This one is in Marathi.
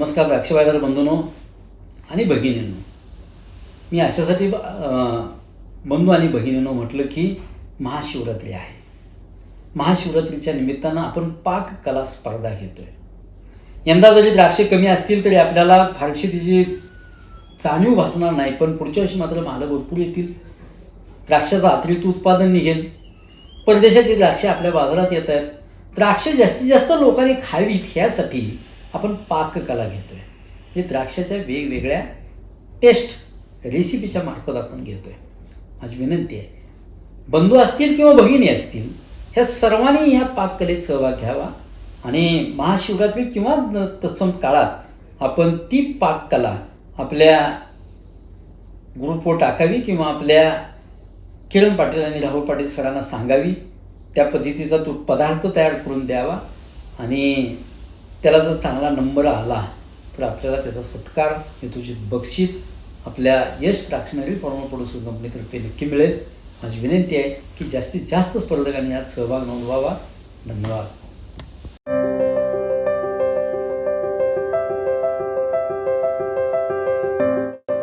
नमस्कार द्राक्ष बाजार बंधूंनो आणि भगिनींनो. मी अशासाठी बंधू आणि भगिनींनो म्हटलं की महाशिवरात्री आहे. महाशिवरात्रीच्या निमित्तानं आपण पाककला स्पर्धा घेतोय. यंदा जरी द्राक्षे कमी असतील तरी आपल्याला फारशी तिची जाणीव भासणार नाही, पण पुढच्या वर्षी मात्र मालं भरपूर येतील. द्राक्षाचं अतिरिक्त उत्पादन निघेल. परदेशातली द्राक्षे आपल्या बाजारात येत आहेत. द्राक्षे जास्तीत जास्त लोकांनी खावीत ह्यासाठी आपण पाककला घेतोय. हे द्राक्षाच्या वेगवेगळ्या टेस्ट रेसिपीच्या मार्फत आपण घेतोय. माझी विनंती आहे, बंधू असतील किंवा भगिनी असतील, ह्या सर्वांनी ह्या पाककलेत सहभाग घ्यावा आणि महाशिवरात्री किंवा तत्सम काळात आपण ती पाककला आपल्या ग्रुपवर टाकावी किंवा आपल्या किरण पाटील आणि राहुल पाटील सरांना सांगावी. त्या पद्धतीचा तो पदार्थ तयार करून द्यावा आणि त्याला जर चांगला नंबर आला तर आपल्याला त्याचा सत्कार, हेतुचित बक्षीस आपल्या यश द्राक्षमळी फॉर्मर प्रोड्युसर कंपनीतर्फे नक्की मिळेल. माझी विनंती आहे की जास्तीत जास्त स्पर्धकांनी यात सहभाग नोंदवावा. धन्यवाद.